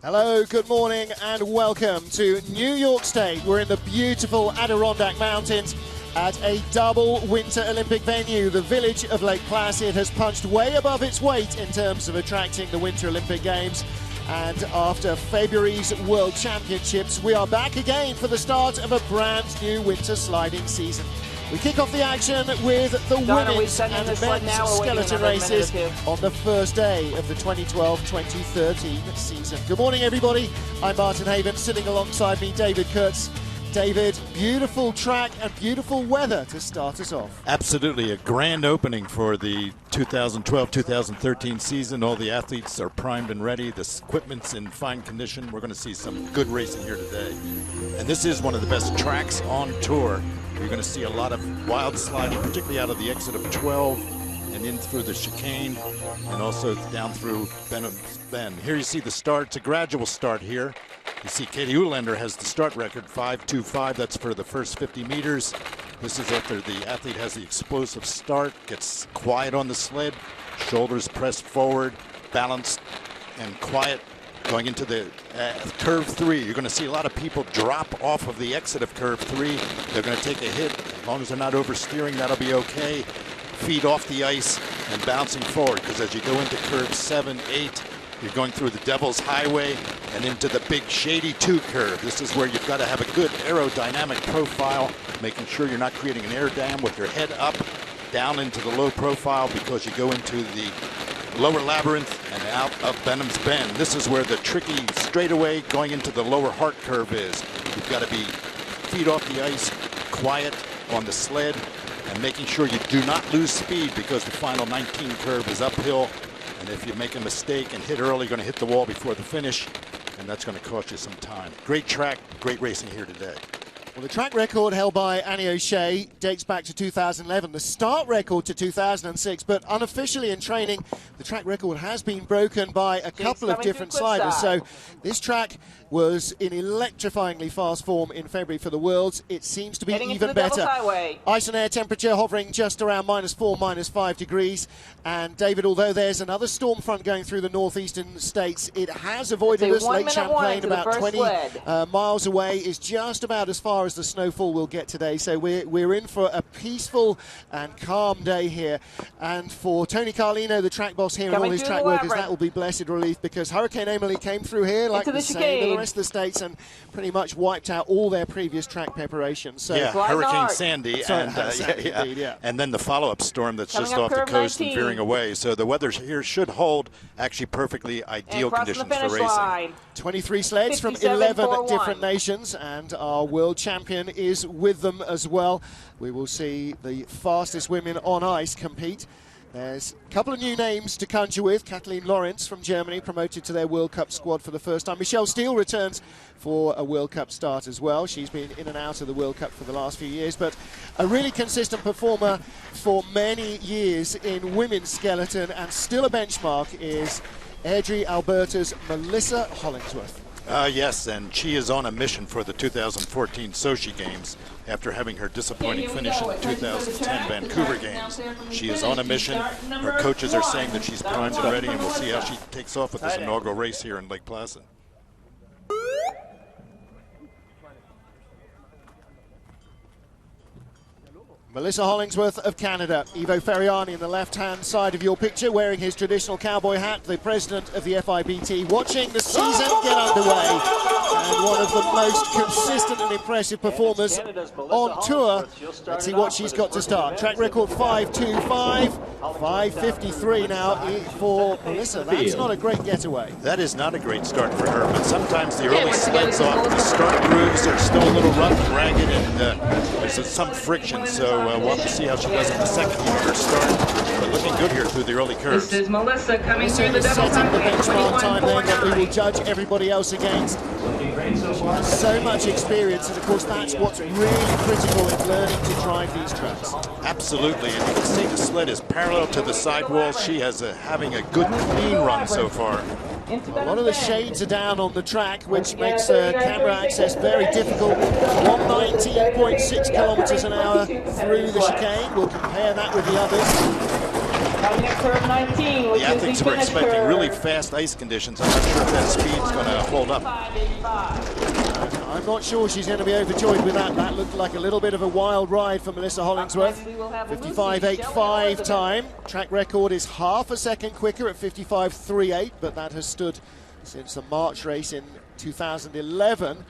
Hello, good morning and welcome to New York State. We're in the beautiful Adirondack Mountains at a double Winter Olympic venue. The village of Lake Placid has punched way above its weight in terms of attracting the Winter Olympic Games. And after February's World Championships, we are back again for the start of a brand new winter sliding season. We kick off the action with the women's and men's skeleton races on the first day of the 2012-2013 season. Good morning, everybody. I'm Martin Haven, sitting alongside me, David Kurtz. David, beautiful track and beautiful weather to start us off. Absolutely, a grand opening for the 2012-2013 season. All the athletes are primed and ready. The equipment's in fine condition. We're going to see some good racing here today. And this is one of the best tracks on tour. You're going to see a lot of wild sliding, particularly out of the exit of 12 and in through the chicane and also down through Benham's Bend. Here you see the start. It's a gradual start here. You see Katie Ulander has the start record, 5.25. That's for the first 50 meters. This is after the athlete has the explosive start, gets quiet on the sled, shoulders pressed forward, balanced and quiet. Going into the curve 3, you're going to see a lot of people drop off of the exit of curve 3. They're going to take a hit. As long as they're not oversteering, that'll be okay. Feet off the ice and bouncing forward, because as you go into curve 7, 8, you're going through the Devil's Highway and into the big shady 2 curve. This is where you've got to have a good aerodynamic profile, making sure you're not creating an air dam with your head up, down into the low profile, because you go into the lower labyrinth and out of Benham's Bend. This is where the tricky straightaway going into the lower heart curve is. You've got to be feet off the ice, quiet on the sled, and making sure you do not lose speed, because the final 19 curve is uphill. And if you make a mistake and hit early, you're going to hit the wall before the finish, and that's going to cost you some time. Great track, great racing here today. Well, the track record held by Annie O'Shea dates back to 2011, the start record to 2006, but unofficially in training, the track record has been broken by a couple of different sliders. So this track was in electrifyingly fast form in February for the Worlds. It seems to be even better. Ice and air temperature hovering just around -4, -5 degrees. And David, although there's another storm front going through the northeastern states, it has avoided us. Lake Champlain, about 20 miles away, is just about as far as the snowfall will get today. So we're in for a peaceful and calm day here. And for Tony Carlino, the track boss here, and all his track workers, that will be blessed relief, because Hurricane Emily came through here like the same the rest of the states and pretty much wiped out all their previous track preparations. So yeah, Hurricane Sandy, and then the follow-up storm that's just off the coast and veering away. So the weather here should hold actually perfectly ideal conditions for racing. 23 sleds from 11 different nations, and our world champion is with them as well. We will see the fastest women on ice compete. There's a couple of new names to conjure with. Kathleen Lawrence from Germany, promoted to their World Cup squad for the first time. Michelle Steele returns for a World Cup start as well. She's been in and out of the World Cup for the last few years, but a really consistent performer for many years in women's skeleton, and still a benchmark, is Airdrie, Alberta's Melissa Hollingsworth. Yes, and she is on a mission for the 2014 Sochi Games after having her disappointing finish in the 2010 Vancouver Games. She is on a mission. Her coaches are saying that she's primed and ready, and we'll see how she takes off with this inaugural race here in Lake Placid. Melissa Hollingsworth of Canada. Ivo Ferriani in the left-hand side of your picture, wearing his traditional cowboy hat, the president of the FIBT, watching the season get underway. And one of the most consistent and impressive performers on tour. Let's see what she's got to start. Track record 5.25, 5.53 now for Melissa. That's not a great getaway. That is not a great start for her, but sometimes the early sleds off the start grooves are still a little rough and ragged, and there's some friction, so we'll have to see how she does in the second heat of her start, but looking good here through the early curves. This is Melissa coming through the double setting the benchmark time then that we will judge everybody else against. She has so much experience, and of course that's what's really critical in learning to drive these tracks. Absolutely, and you can see the sled is parallel to the sidewall. She has having a good clean run so far. A lot of the shades are down on the track, which makes camera access very difficult. 119.6 kilometers an hour through the chicane. We'll compare that with the others. Coming at curve 19, which The is athletes the were finish expecting curve. really fast ice conditions. I'm not sure if that speed's going to hold up. 5:85. I'm not sure she's going to be overjoyed with that. That looked like a little bit of a wild ride for Melissa Hollingsworth. 55.85 time. Track record is half a second quicker at 55.38, but that has stood since the March race in 2011.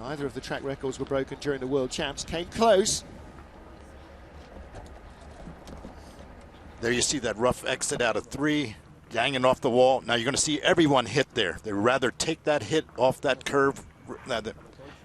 Neither of the track records were broken during the World Champs. Came close. There you see that rough exit out of 3, hanging off the wall. Now you're going to see everyone hit there. They rather take that hit off that curve.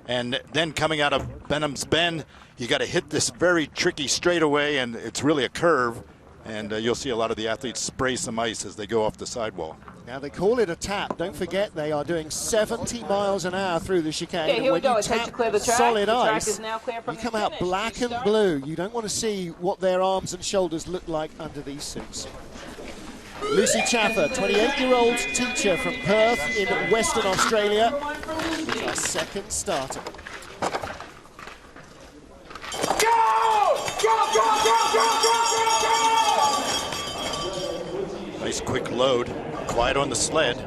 And then coming out of Benham's Bend, you got to hit this very tricky straightaway, and it's really a curve. And you'll see a lot of the athletes spray some ice as they go off the sidewall. Now they call it a tap. Don't forget they are doing 70 miles an hour through the chicane. Okay, here we when go. you It's head tap to clear the track. solid The track ice, is now clear from you the come out finish. black and blue. You don't want to see what their arms and shoulders look like under these suits. Lucy Chaffer, 28-year-old teacher from Perth in Western Australia. She's our second starter. Nice quick load. Quiet on the sled.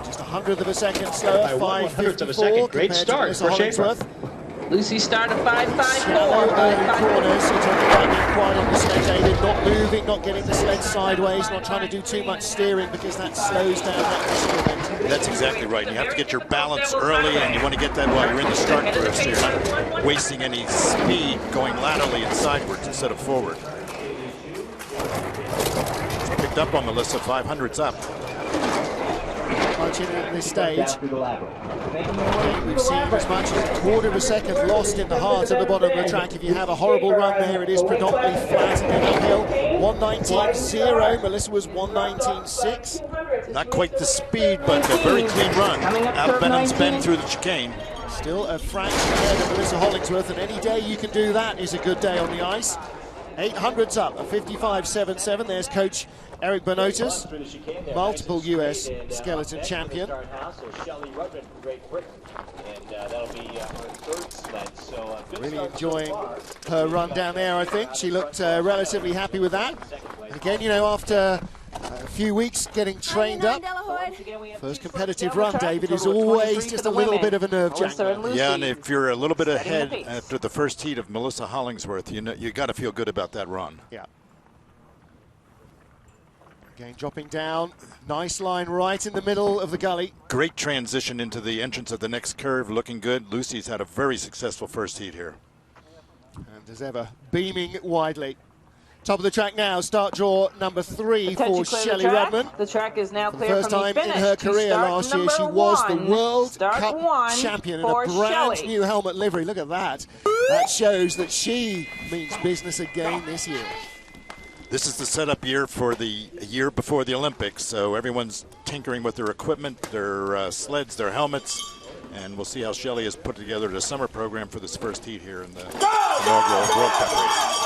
Just a hundredth of a second slower, 5:54. Great start for Hollingsworth. Lucy started 5:54. Shallow early corners, so talking about being quiet on the sled, David, not moving, not getting the sled sideways, not trying to do too much steering because that slows down that pursuit. That's exactly right. You have to get your balance early, and you want to get that while you're in the start curve, so you're not wasting any speed going laterally and sidewards instead of forward. It's picked up on Melissa, 500's up. Much in at this stage. We've seen as much as a quarter of a second lost in the heart at the bottom of the track. If you have a horrible run there, it is predominantly flat and then uphill. 1:19.0. Melissa was 1:19.6. Not quite the speed, but a very clean run out of Benham's Bend through the chicane. Still a fraction ahead of Melissa Hollingsworth, and any day you can do that is a good day on the ice. 800's up, a 55.77. There's coach Eric Benotas, multiple US skeleton champion. Really enjoying her run down there, I think. She looked relatively happy with that. And again, you know, after a few weeks getting trained up, first competitive run, David, is always just a little bit of a nerve jangler. Yeah, and if you're a little bit ahead after the first heat of Melissa Hollingsworth, you know, you got to feel good about that run. Yeah. Again, dropping down, nice line right in the middle of the gully. Great transition into the entrance of the next curve, looking good. Lucy's had a very successful first heat here. And as ever, beaming widely. Top of the track now, start draw number 3 for Shelley Rudman. The track is now clear First time in her career last year, she was the World Cup champion in a brand new helmet livery. Look at that. That shows that she means business again this year. This is the setup year for the year before the Olympics, so everyone's tinkering with their equipment, their sleds, their helmets, and we'll see how Shelley has put together the summer program for this first heat here in the inaugural World Cup race.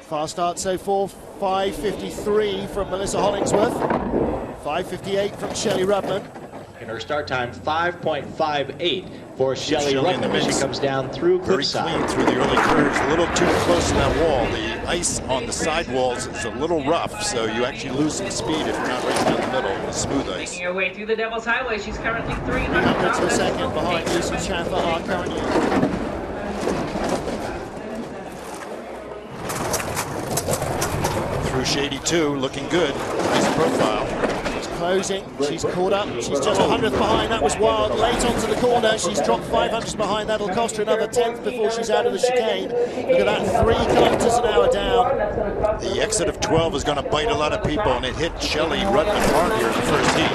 Fast start so far, 5:53 from Melissa Hollingsworth, 5:58 from Shelley Rudman. In her start time, 5.58 for Shelley Rudman as she comes down through cliffside. Very clean through the early curves, a little too close to that wall. The ice on the sidewalls is a little rough, so you actually lose some speed if you're not right down the middle with smooth ice. Making her way through the Devil's Highway, she's currently 300 to a second behind Lucy Chaffer, our current year. Through Shady 2, looking good. Nice profile. Closing, she's caught up, she's just 100th behind, that was wild, late onto the corner, she's dropped 500s behind, that'll cost her another 10th before she's out of the chicane. Look at that, 3 kilometers an hour down. The exit of 12 is going to bite a lot of people, and it hit Shelley Rudman hard here in the first heat.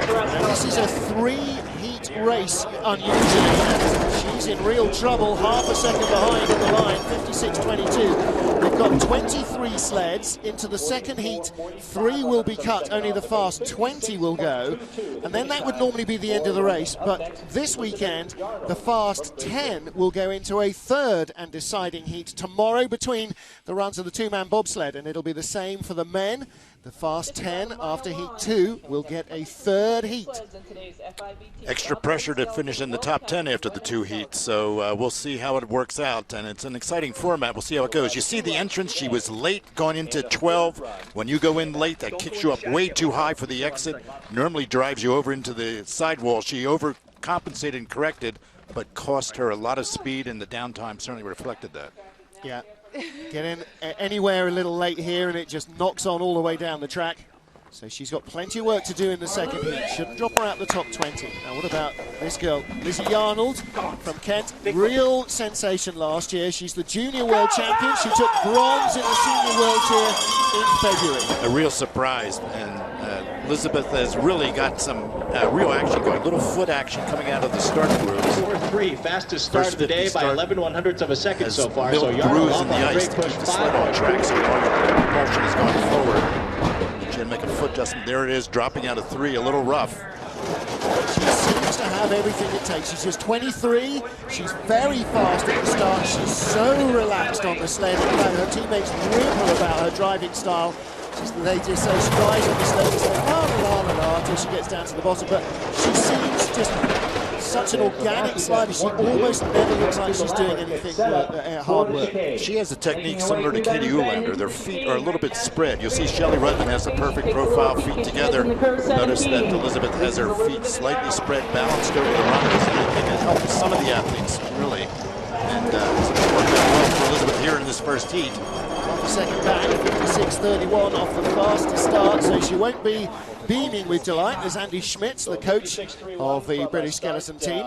Now this is a 3-heat race, unusually, and she's in real trouble, half a second behind in the line, 56.22. We've got 23 23 sleds. Into the second heat, 3 will be cut, only the fast 20 will go, and then that would normally be the end of the race. But this weekend, the fast 10 will go into a third and deciding heat tomorrow between the runs of the two-man bobsled, and it'll be the same for the men. The fast 10 after heat 2 will get a third heat. Extra pressure to finish in the top 10 after the 2 heats, so we'll see how it works out, and it's an exciting format. We'll see how it goes. You see the entrance, she was late going into 12. When you go in late, that kicks you up way too high for the exit, normally drives you over into the sidewall. She overcompensated and corrected, but cost her a lot of speed, and the downtime certainly reflected that. Yeah. Get in anywhere a little late here and it just knocks on all the way down the track. So she's got plenty of work to do in the second heat. Shouldn't drop her out the top 20. Now what about this girl, Lizzie Arnold from Kent? Real sensation last year. She's the junior world champion. She took bronze in the senior world here in February. A real surprise, and Elizabeth has really got some real action going. Little foot action coming out of the start grooves. 4-3, fastest start of the day by 11/100ths of a second so far. So grooves in the ice to keep the sled on track, so all your propulsion is going forward. She had to make a foot adjustment. There it is, dropping out of 3, a little rough. She seems to have everything it takes. She's just 23. She's very fast at the start. She's so relaxed on the sled. In fact, her teammates rip her about her driving style. They just so strides on the sled, just like, la until she gets down to the bottom. But she seems just such an organic slider. She almost never looks like she's doing anything hard work. She has a technique similar to Katie Ulander. Their feet are a little bit spread. You'll see Shelley Rudman has the perfect profile, feet together. Notice that Elizabeth has her feet slightly spread, balanced over the runners, and I think it helped some of the athletes, really. And it's worked out well for Elizabeth here in this first heat. The second back, 56.31 off the fastest start, so she won't be beaming with delight. There's Andy Schmitz, the coach of the British skeleton team.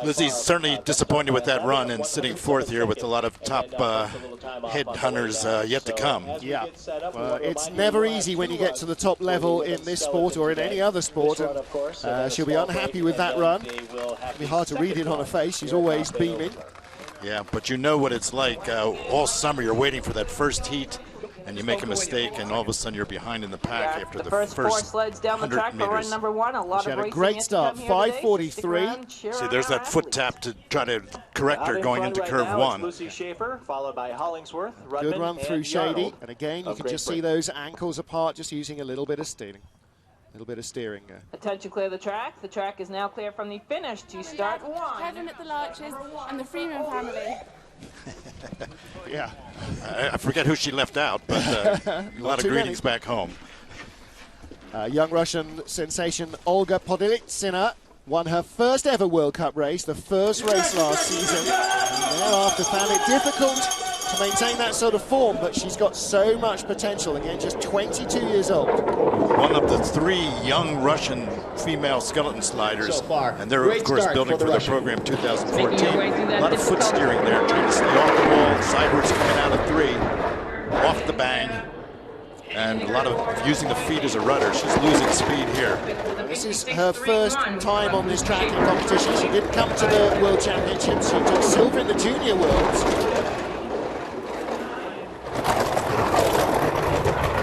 Lizzie's certainly disappointed with that run and sitting fourth here with a lot of top headhunters yet to come. Yeah, it's never easy when you get to the top level in this sport or in any other sport, and she'll be unhappy with that run. It'll be hard to read it on her face. She's always beaming. Yeah, but you know what it's like. All summer you're waiting for that first heat, and you make a mistake, and all of a sudden you're behind in the pack after the first 4 sleds down the track for run number 1. A lot she of had a great start, 5:43. See, there's that foot tap to try to correct her going into curve 1. Lucy Schaefer, followed by Hollingsworth, Rudman, good run through Shady, Yarnold. and again you can just see those ankles apart, just using a little bit of steering. A little bit of steering. Attention, clear the track. The track is now clear from the finish to start 1. Kevin at the Larches and the Freeman family. Yeah. I forget who she left out, but a lot of greetings back home. Young Russian sensation Olga Podilitsina won her first ever World Cup race, the first race last season. And thereafter found it difficult to maintain that sort of form, but she's got so much potential. Again, just 22 years old. One of the 3 young Russian female skeleton sliders, so far. And they're Great of course building for the program 2014. A lot of foot steering there, trying to stay off the wall, sideways coming out of 3, off the bang, and a lot of using the feet as a rudder. She's losing speed here. This is her first time on this track in competition. She didn't come to the World Championships. She took silver in the Junior Worlds.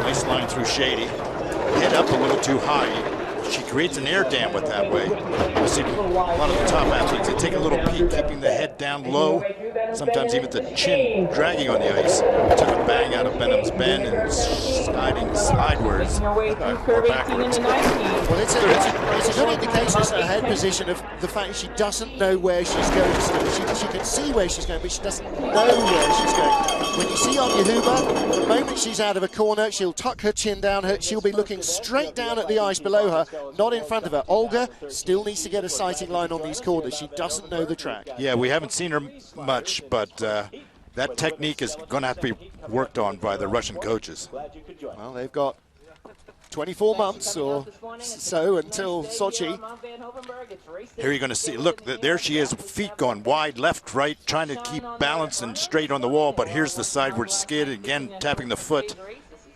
Nice line through Shady. Head up a little too high. She creates an air dam with that way. You see a lot of the top athletes, they take a little peek, keeping the head down low, sometimes even the chin dragging on the ice. Took a bang out of Benham's Bend and sliding sideways or backwards. Well, it's a good indication of her head position of the fact she doesn't know where she's going. She can see where she's going, but she doesn't know where she's going. When you see Anya Huber, the moment she's out of a corner, she'll tuck her chin down. She'll be looking straight down at the ice below her, not in front of her. Olga still needs to get a sighting line on these corners. She doesn't know the track. Yeah, we haven't seen her much, but that technique is going to have to be worked on by the Russian coaches. Well, they've got 24 months or so until Sochi. Here you're going to see, look, there she is, feet going wide, left, right, trying to keep balance and straight on the wall, but here's the sideward skid, again tapping the foot,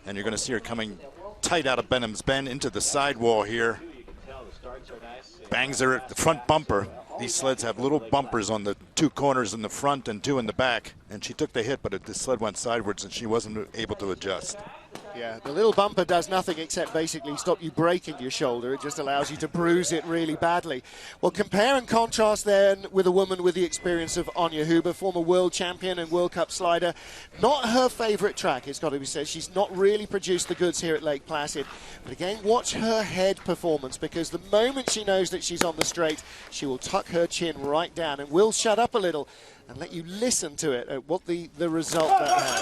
and you're going to see her coming tight out of Benham's Bend into the sidewall here. Bangs her at the front bumper. These sleds have little bumpers on the 2 corners in the front and 2 in the back. and she took the hit, but the sled went sideways, and she wasn't able to adjust. Yeah, the little bumper does nothing except basically stop you breaking your shoulder. It just allows you to bruise it really badly. Well, compare and contrast then with a woman with the experience of Anja Huber, former world champion and World Cup slider. Not her favourite track, it's got to be said. She's not really produced the goods here at Lake Placid. But again, watch her head performance, because the moment she knows that she's on the straight, she will tuck her chin right down and will shut up a little and let you listen to it at what the result that has.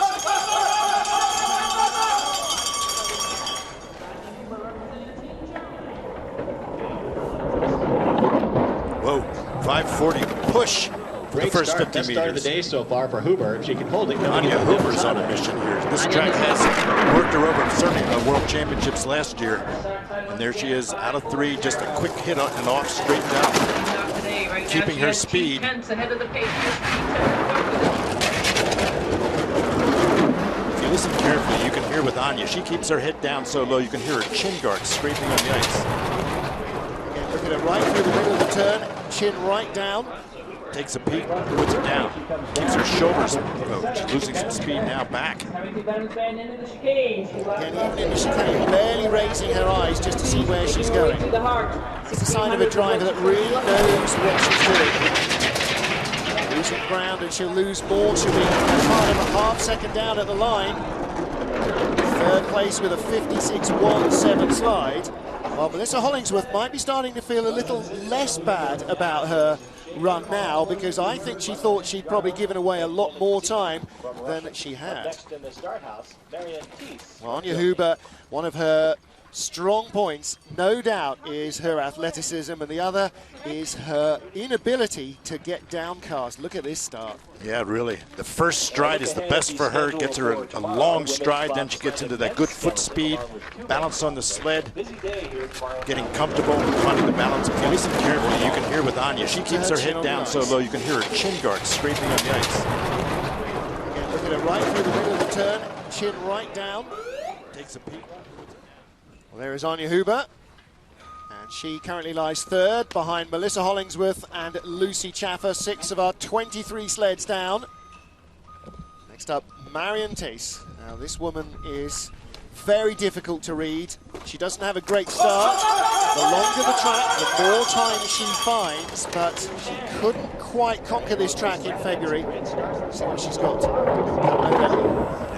Whoa, 540 push for the first 50 meters. Start of the day so far for Huber. If she can hold it, Anja Huber's on a mission here. This track has worked her over, certainly in the World Championships last year. And there she is, out of 3, just a quick hit on and off, straight down, keeping her speed. If you listen carefully, you can hear with Anja, she keeps her head down so low, you can hear her chin guard scraping on the ice. Again, look at it right through the middle of the turn, chin right down. Takes a peek, puts it down, keeps her shoulders moved. She's losing some speed now back. Again, even in the chicane, barely raising her eyes just to see where she's going. It's a sign of a driver that really knows what she's doing. Losing ground, and she'll lose more. She'll be as hard of a half-second down at the line. Third place with a 56.17 slide. Well, Melissa Hollingsworth might be starting to feel a little less bad about her run now, because I think she thought she'd probably given away a lot more time than she had. Well, Anja Huber, one of her strong points, no doubt, is her athleticism, and the other is her inability to get downcast. Look at this start. Yeah, really. The first stride is the best for her. Gets her a long stride, then she gets into that good foot speed, balance on the sled, getting comfortable, finding the balance. If you listen carefully, you can hear with Anja, she keeps her head down so low, you can hear her chin guard scraping on the ice. Again, look at it right through the middle of the turn, chin right down. Takes a peek. Well, there is Anja Huber, and she currently lies third behind Melissa Hollingsworth and Lucy Chaffer, 6 of our 23 sleds down. Next up, Marion Tace. Now, this woman is very difficult to read. She doesn't have a great start. The longer the track, the more time she finds, but she couldn't quite conquer this track in February. See what she's got.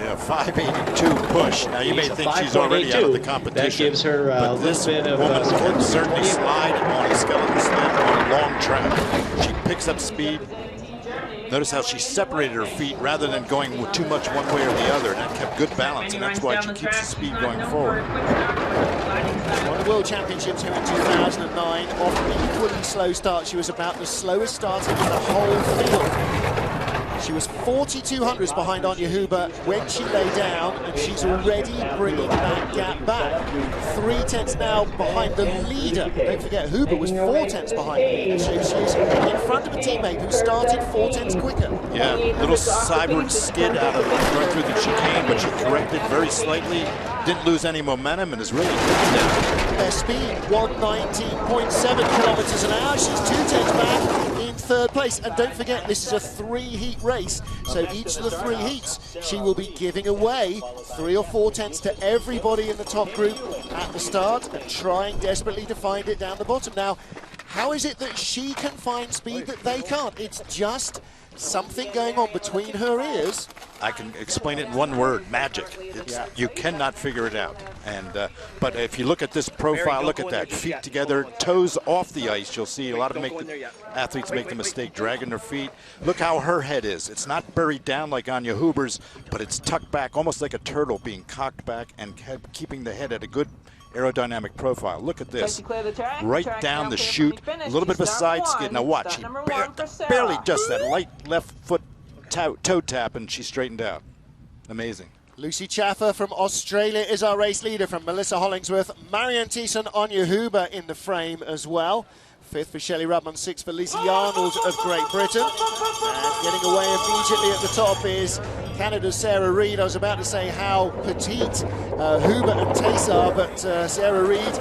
Yeah, 582 push. Now, you may think she's already out of the competition. That gives her a little bit of woman can certainly slide on a skeleton sled on a long track. She picks up speed. Notice how she separated her feet rather than going too much one way or the other. And that kept good balance, and that's why she keeps the speed going forward. She won the World Championships here in 2009. Off an equally slow start. She was about the slowest starter in the whole field. She was 42 hundredths behind Anja Huber when she lay down, and she's already bringing that gap back. 3 tenths now behind the leader. Don't forget, Huber was 4 tenths behind the leader. So she's in front of a teammate who started 4 tenths quicker. Yeah, little sideward skid out of going through the chicane, but she corrected very slightly. Didn't lose any momentum and is really good now. Their speed, 119.7 kilometers an hour. She's 2 tenths back in third place. And don't forget, this is a 3-heat race. So each of the 3 heats, she will be giving away 3 or 4 tenths to everybody in the top group at the start and trying desperately to find it down the bottom. Now, how is it that she can find speed that they can't? It's just something going on between her ears. I can explain it in one word: magic. You cannot figure it out. And but if you look at this profile, look at that, feet together, toes off the ice. You'll see a lot of athletes make the mistake dragging their feet. Look how her head is. It's not buried down like Anja Huber's, but it's tucked back, almost like a turtle being cocked back and keeping the head at a good aerodynamic profile. Look at this. Right down the chute, a little bit of a side skid. Now watch, she barely just that light left foot toe tap, and she straightened out. Amazing. Lucy Chaffer from Australia is our race leader, from Melissa Hollingsworth. Marion Thiessen, Anja Huber in the frame as well. 5th for Shelley Rudman, 6th for Lizzie Arnold of Great Britain. And getting away immediately at the top is Canada's Sarah Reid. I was about to say how petite Huber and Tace are, but Sarah Reid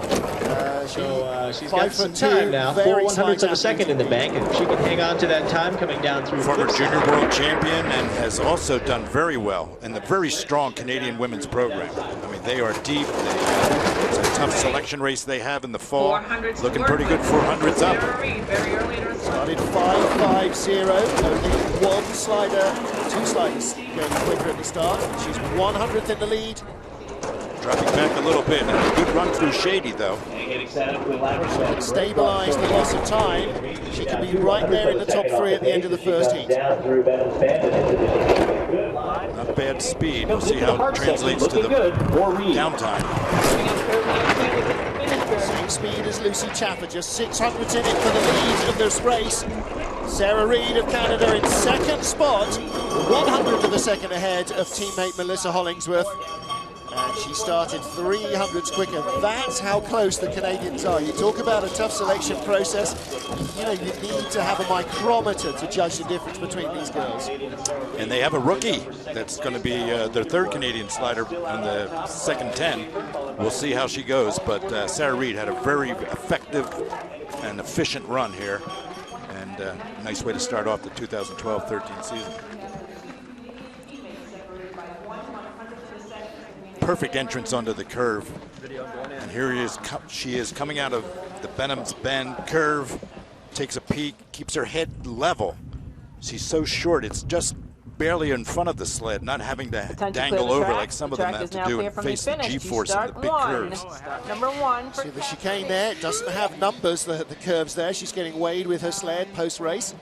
She's got some time now, 4/100ths of a second in the bank, and if she can hang on to that time coming down through. Former junior world champion and has also done very well in the very strong Canadian women's program. I mean, they are deep. It's a tough selection race they have in the fall. Looking pretty good, 400s up. Started 5.50, only one slider, two sliders going quicker at the start. She's 100th in the lead. Dropping back a little bit, and a good run through Shady, though. Stabilize the loss of time. She can be right there in the top three at the end of the first heat. Not bad speed. We'll see how it translates to the downtime. Same speed as Lucy Chaffer, just 600th in it for the lead of this race. Sarah Reid of Canada in second spot, 100th of a second ahead of teammate Melissa Hollingsworth. And she started 300ths quicker. That's how close the Canadians are. You talk about a tough selection process. You know, you need to have a micrometer to judge the difference between these girls. And they have a rookie that's going to be their third Canadian slider in the second 10. We'll see how she goes, but Sarah Reid had a very effective and efficient run here. And a nice way to start off the 2012-13 season. Perfect entrance onto the curve, and here she is coming out of the Benham's Bend curve, takes a peek, keeps her head level. She's so short, it's just barely in front of the sled, not having to dangle over like some of them have to do and face the G-force in the big curves. Number one. See the chicane there, it doesn't have numbers, the curves there. She's getting weighed with her sled post-race.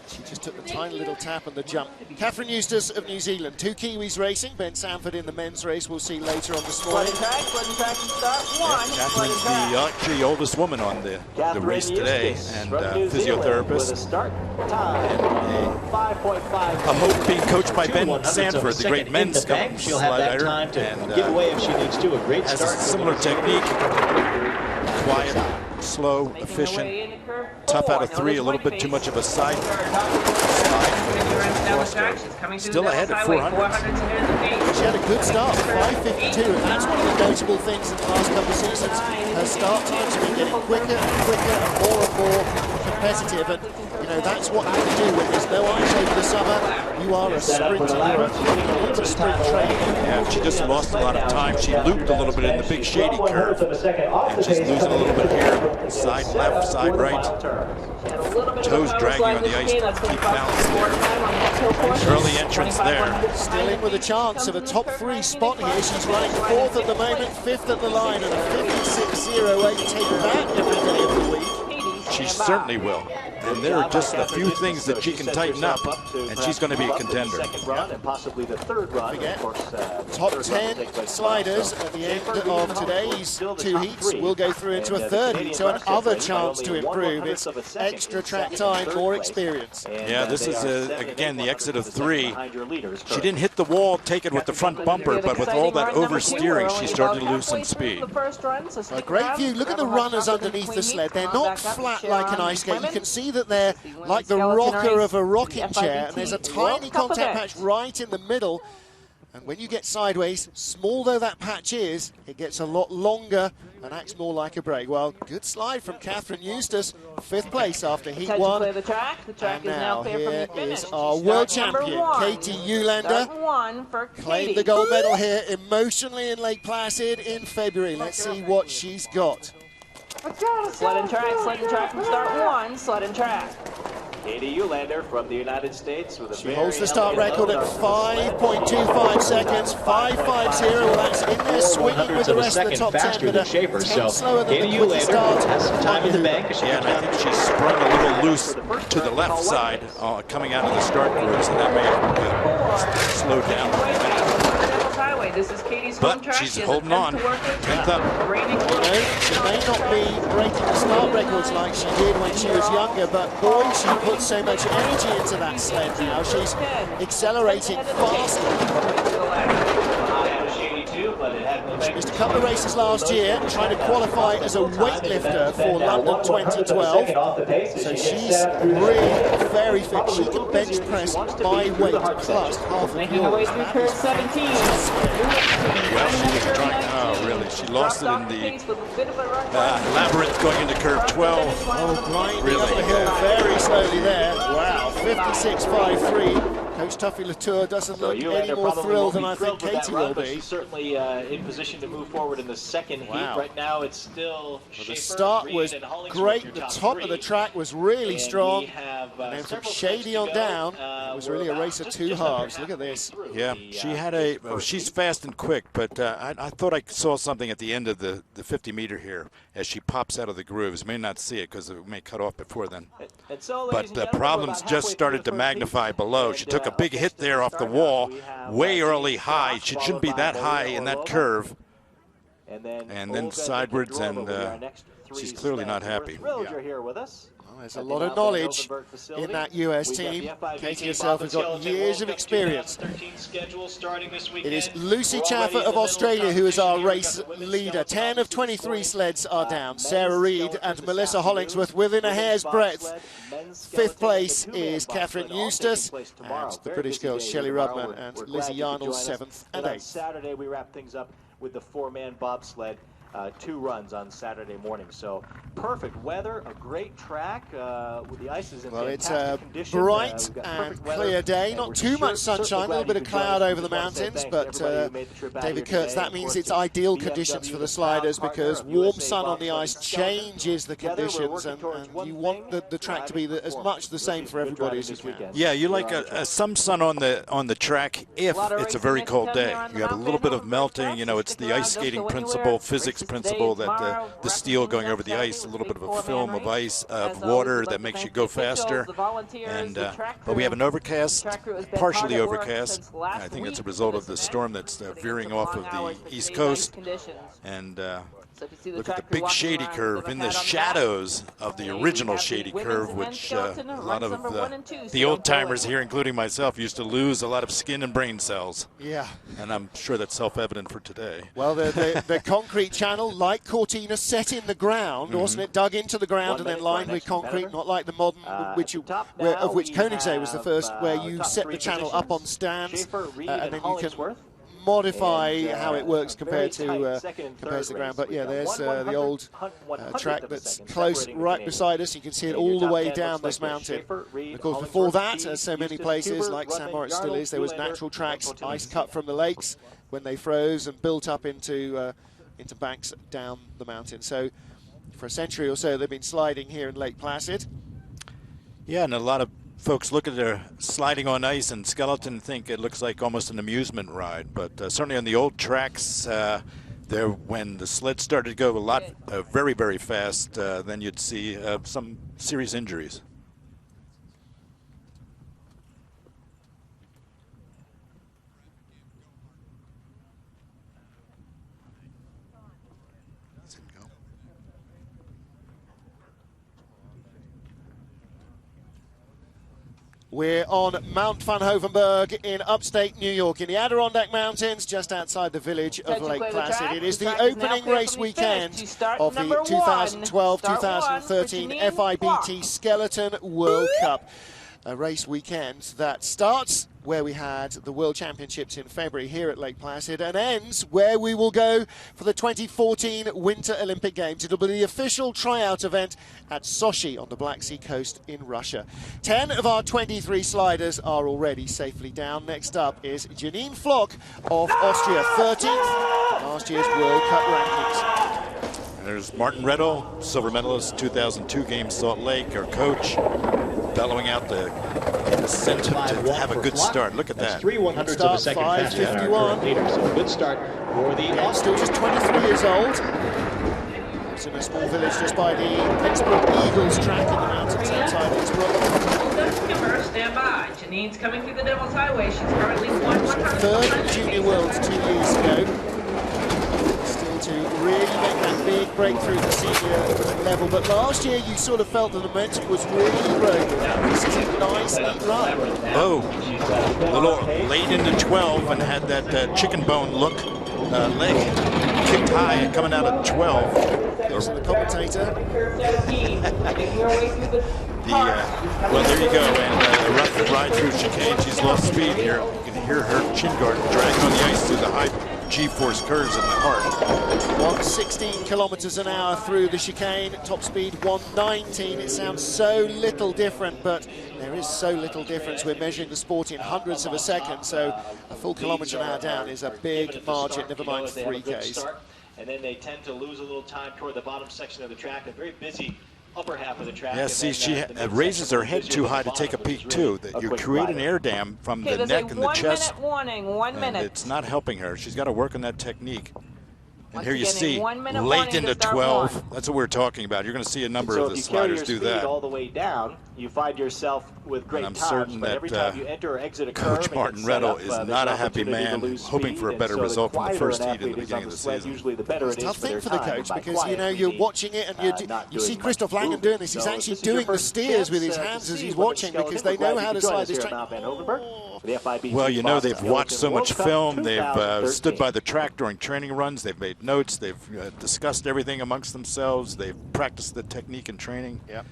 She just took the tiny little tap and the jump. Catherine Eustace of New Zealand. Two Kiwis racing. Ben Sanford in the men's race we'll see later on this morning. Sledding track and start one. Yeah, Catherine's the actually oldest woman on the race today, and physiotherapist. A hope being coached by Ben Sanford, the great men's slider. She'll have that time to give away if she needs to. A great has start. A similar technique. Quiet, slow, efficient. Tough out of three, a little bit too much of a side. Still ahead at 400. She had a good start, 5.52, and that's one of the notable things in the last couple of seasons. Her start times have been getting quicker and quicker and more competitive, and you know that's what you can do when there's no ice over the summer. You are a sprinter, you're into sprint training. Yeah, she just lost a lot of time. She looped a little bit in the big shady curve, and she's losing a little bit here. Side left, side right. Toes dragging on the ice to keep balance there. Early entrance there. Still in with a chance of a top three spot here. She's running fourth at the moment, fifth at the line, and a 56.08. Take that every day of the week. She certainly will. And there are just a few things that she can tighten up, and she's going to be a contender. And possibly the third run. Top 10 sliders at the end of today's two heats will go through into a third heat, so another chance to improve. It's extra track time, more experience. Yeah, this is, again, the exit of three. She didn't hit the wall, take it with the front bumper, but with all that oversteering, she started to lose some speed. A great view. Look at the runners underneath the sled. They're not flat like an ice skate. You can see that they're like the rocker of a rocking chair, and there's a tiny contact patch right in the middle. And when you get sideways, small though that patch is, it gets a lot longer and acts more like a brake. Well, good slide from Catherine Eustace, fifth place after heat one. The track And is now now clear from here the finish. is our world champion, Katie Eulander. Claimed the gold medal here emotionally in Lake Placid in February. Let's see what she's got. Sledding track from start one, sledding track. Katie Eulander from the United States with a She holds the start record at 5.25 seconds, 5.50. Well, that's in there swinging with the rest of the top 10, but a 10 slower than the quickest start. Has some time in the bank. Yeah, and I think she sprung a little loose to the left side coming out of the start group, so that may have slowed down. This is Katie's But home track. she's holding on. 10th up. She may not be breaking the start records like she did when she was younger, but boy, she puts so much energy into that sled now. She's accelerating faster. She missed a couple of races last year, trying to qualify as a weightlifter for London 2012. So she's really very fit. She can bench press by weight plus half of yours. That is 17. Well, she was trying. Oh, really? She lost it in the labyrinth going into curve 12. Oh, grinding up the hill very slowly there. Wow, 56.53. Coach Tuffy Latour doesn't look any more thrilled than I think Katie will be. She's certainly in position to move forward in the second heat. Right now, it's still Well, the start was great. The top of the track was really strong. And then from Shady on down, it was really a race of two halves. Look at this. Yeah, she had a. She's fast and quick, but I thought I saw something at the end of the 50-meter here as she pops out of the grooves. May not see it because it may cut off before then. But the problems just started to magnify below. She took a big hit there off the wall, way early high. She shouldn't be that high in that curve. And then sidewards, and she's clearly not happy. There's a lot of knowledge in that US team. Katie herself has got years of experience. It is Lucy Chaffer of Australia who is our race leader. 10 of 23 sleds are down. Sarah Reed and Melissa Hollingsworth within a hair's breadth. Fifth place is Catherine Eustace, and the British girls Shelley Rudman and Lizzie Yarnell, 7th and 8th. Saturday we wrap things up with the 4-man bobsled. 2 runs on Saturday morning. So perfect weather, a great track with the ice is in fantastic condition. Bright and clear day, not too much sunshine, a little bit of cloud over the mountains, but David Kurtz, that means it's ideal conditions for the sliders because warm sun on the ice changes the conditions, and you want the track to be as much the same for everybody as you can. Yeah, you like some sun on the track if it's a very cold day. You have a little bit of melting, you know, it's the ice skating principle, physics principle that the steel going over the ice, a little bit of a film of ice, of water that makes you go faster. And but we have an overcast, partially overcast. I think it's a result of the storm that's veering off of the east coast. And look at the big shady curve in the shadows of the original shady curve, which a lot of the old-timers here, including myself, used to lose a lot of skin and brain cells. Yeah. And I'm sure that's self-evident for today. Well, the concrete channel, like Cortina, set in the ground, wasn't it? Dug into the ground and then lined with concrete, not like the modern, of which Koenigsegg was the first, where you set the channel up on stands, and then you can modify how it works compared to the ground. But yeah, there's the old track that's close right beside us. You can see it all the way down this mountain. Of course, before that, as so many places like St. Moritz still is, there was natural tracks, ice cut from the lakes when they froze and built up into banks down the mountain. So for a century or so, they've been sliding here in Lake Placid. Yeah, and a lot of folks look at their sliding on ice and skeleton and think it looks like almost an amusement ride, but certainly on the old tracks, when the sled started to go very, very fast, then you'd see some serious injuries. We're on Mount Van Hovenberg in upstate New York, in the Adirondack Mountains, just outside the village of Lake Placid. It is the opening race weekend of the 2012-2013 FIBT Skeleton World Cup. A race weekend that starts where we had the World Championships in February here at Lake Placid and ends where we will go for the 2014 Winter Olympic Games. It'll be the official tryout event at Sochi on the Black Sea coast in Russia. 10 of our 23 sliders are already safely down. Next up is Janine Flock of Austria, 13th in last year's World Cup rankings. There's Martin Reddle, silver medalist 2002 Games Salt Lake, our coach, bellowing out the incentive to have a good start. Look at that. 3/100ths of a second faster than our current leader. So a good start for the still just 23 years old. It's in a small village just by the Innsbruck Eagles track in the mountains outside Innsbruck. Skipper, stand by. Janine's coming through the Devil's Highway. She's currently 1/100. Third Junior Worlds 2 years ago. To really make that big breakthrough at the senior level, but last year you sort of felt the momentum was really growing. This is a nice neat run. Oh, a little late into 12 and had that chicken bone look. leg kicked high coming out of 12. There's the commentator. Well, there you go. And a rough ride through chicane. She's lost speed here. You can hear her chin guard dragging on the ice through the high G-force curves in the heart. 116 kilometers an hour through the chicane, top speed 119. It sounds so little different, but there is so little difference. We're measuring the sport in hundredths of a second, so a full kilometer an hour down is a big margin, never mind 3Ks. And then they tend to lose a little time toward the bottom section of the track, a very busy upper half of the track. Yeah, see, she raises her head too high to take a peak, too. That you create an air dam from the neck and the chest. 1 minute warning, 1 minute. It's not helping her. She's got to work on that technique. And Once here you again, see, 1 minute late warning into to start 12. one. That's what we're talking about. You're going to see a number So of the if you carry sliders your do speed that. all the way down, you find yourself with great I'm times, certain but that every time you enter or exit a curve, Coach and Martin get set Retto up, is there's not an a happy opportunity to man, lose hoping for a speed, better and so result from the quieter first an heat in the athlete is beginning on of the sled, season. usually the better It's it a is tough for thing their for the time. coach By because, quiet, you know, we you're mean, watching it and not you doing see much Christoph Langen movement. doing this. He's So actually this is your doing the first steers chance, with his to hands as see he's what the watching skeleton because they look like. know how You to can join slide us this here at track. Mount Van Hovenberg. The FIBC Well, you know, they've Boston watched so Skeleton much World Cup film. They've 2013. stood by the track during training runs. They've made notes. They've discussed everything amongst themselves. They've practiced the technique in training. Yeah.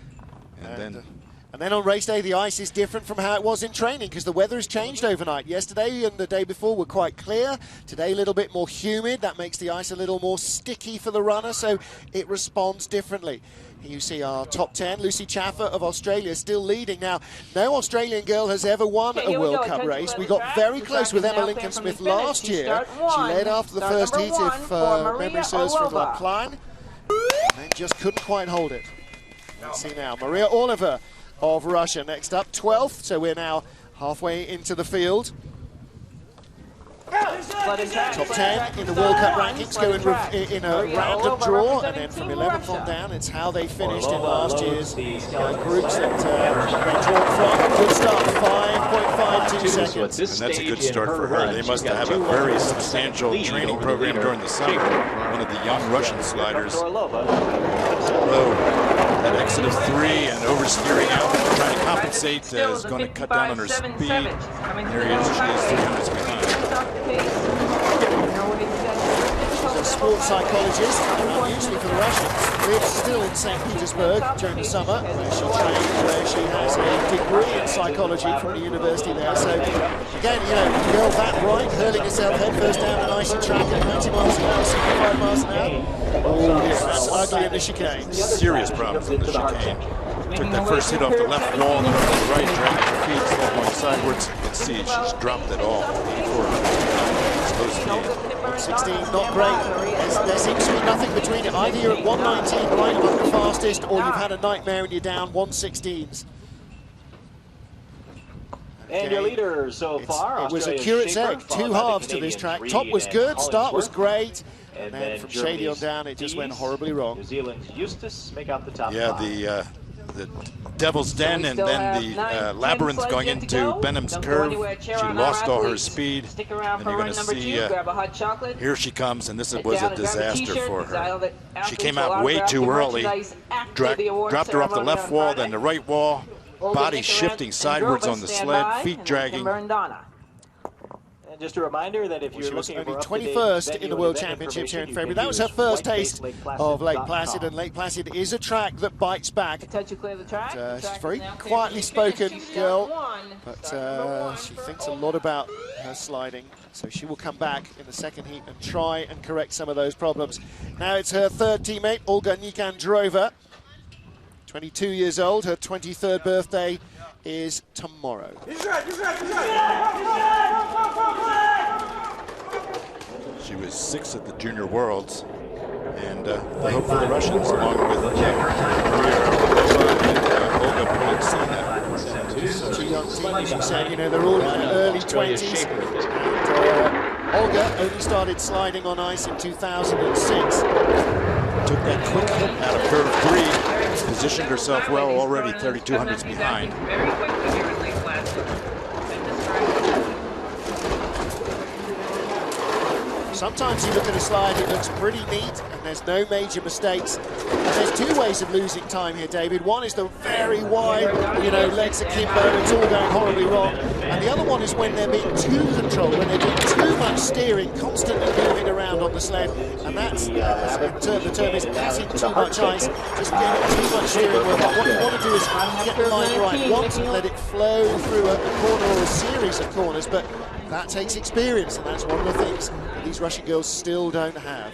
And then on race day, the ice is different from how it was in training because the weather has changed overnight. Yesterday and the day before were quite clear. Today, a little bit more humid. That makes the ice a little more sticky for the runner, so it responds differently. Here you see our top 10. Lucy Chaffer of Australia still leading. Now, no Australian girl has ever won a World Cup race. We got very close with Emma Lincoln-Smith last year. She led after the first heat, if memory serves, from La Plagne, and just couldn't quite hold it. Let's see now. Maria Oliver of Russia next up, 12th, so we're now halfway into the field. Top 10 in the World Cup rankings go in a random draw, and then from 11th on down, it's how they finished in last year's groups that they drawn from. Good start, 5.52 seconds. And that's a good start for her. They must have a very substantial training program during the summer. One of the young Russian sliders. That exit of 3 and oversteering out, trying to compensate, is going to cut down on her speed. There he is, she is 3 minutes behind. She's a sports psychologist, usually for the Russians. Lives still in St. Petersburg during the summer, where she trains, where she has a degree in psychology from the university there. So, again, you know, girl that bright, hurling herself headfirst down an icy track at 90 miles an hour, 65 miles an hour. Oh, it's ugly in the chicane. Serious problems in the chicane. Took that first hit off the left wall, to the right, dragging her feet, sled going sideways. You can see she's dropped it all. 16, not great. There seems to be nothing between it. Either you're at 119 right above the fastest, or you've had a nightmare and you're down 116s. And your leader so far, it was a curate's egg, 2 halves to this track. Top was good, start was great, and then from Shady on down, it just went horribly wrong. New Zealand's Eustace make out the top 5. Yeah, the Devil's Den and then the Labyrinth going into Benham's Curve. She lost all her speed. And you're going to see, here she comes, and this was a disaster for her. She came out way too early, dropped her off the left wall, then the right wall, body shifting sidewards on the sled, feet dragging. Just a reminder that if you're looking only 21st in the World Championships here in February. That was her first taste of Lake Placid, and Lake Placid is a track that bites back. She's She's a very quietly spoken girl, but she thinks a lot about her sliding, so she will come back in the second heat and try and correct some of those problems. Now it's her third teammate, Olga Nikandrova, 22 years old. Her 23rd birthday is tomorrow. She was 6th at the Junior Worlds, and the hope for the Russians, along with Maria and Olga Politsina. Two young teams, as you said, you know, they're all in their early 20s. And, Olga only started sliding on ice in 2006. Took that quick hit out of curve 3, positioned herself well, already 3,200s behind. Very quickly here in Lake Placid. Sometimes you look at a slide, it looks pretty neat, and there's no major mistakes. And there's 2 ways of losing time here, David. One is the very wide, you know, legs akimbo, it's all going horribly wrong. And the other one is when they're being too controlled, when they're doing too much much steering, constantly moving around on the sled, and that's the term is passing too much ice, just getting too much steering work. What you want to do is get the line right once and let it flow through a corner or a series of corners, but that takes experience, and that's one of the things that these Russian girls still don't have.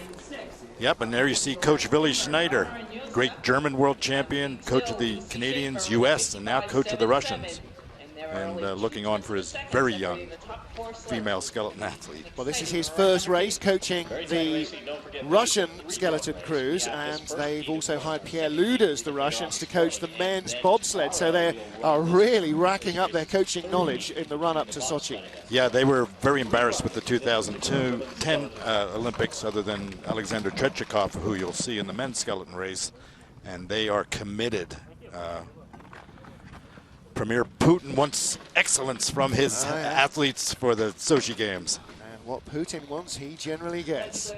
Yep, and there you see Coach Willi Schneider, great German world champion, coach of the Canadians, U.S., and now coach of the Russians, and looking on for his very young female skeleton athlete. Well, this is his first race coaching the Russian skeleton crews, and they've also hired Pierre Luders, the Russians, to coach the men's bobsled, so they are really racking up their coaching knowledge in the run-up to Sochi. Yeah, they were very embarrassed with the 2010 Olympics, other than Alexander Trechikov, who you'll see in the men's skeleton race, and they are committed. Premier Putin wants excellence from his athletes for the Sochi Games. And what Putin wants, he generally gets.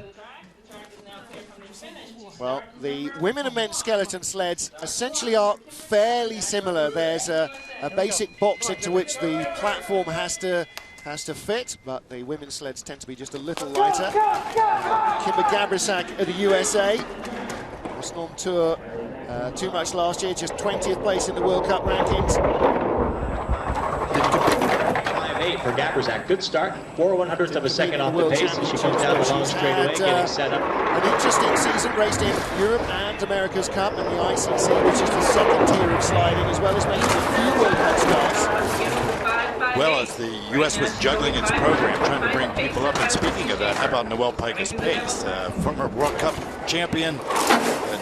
Well, the women and men's skeleton sleds essentially are fairly similar. There's a basic box into which the platform has to fit, but the women's sleds tend to be just a little lighter. Kimber Gabrisak of the USA. Was not tour too much last year, just 20th place in the World Cup rankings. 5.8 for Gabrisak. Good start. 4/100ths of a second off the pace, and she comes down the long straightaway, getting set up. An interesting season, raced in Europe and America's Cup and the ICC, which is the second tier of sliding, as well as making a few World Cup starts. Well, as the U.S. was juggling its program, trying to bring people up, and speaking of that, how about Noelle Pikus Pace, former World Cup champion,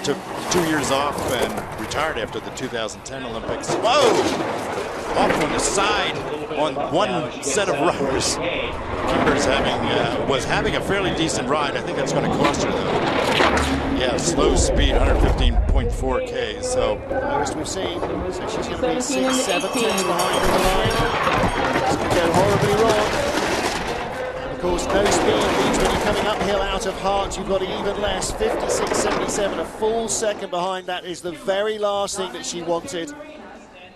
took 2 years off and retired after the 2010 Olympics. Whoa! Off on the side on one set of runners. Kimber's was having a fairly decent ride. I think that's going to cost her, though. Yeah, slow speed, 115.4 Ks. So lowest we've seen. So she's going to be 6-7 tenths behind on the line. This could go horribly wrong. And of course, no speed means when you're coming uphill out of Hart, you've got even less. 56.77, a full second behind. That is the very last thing that she wanted.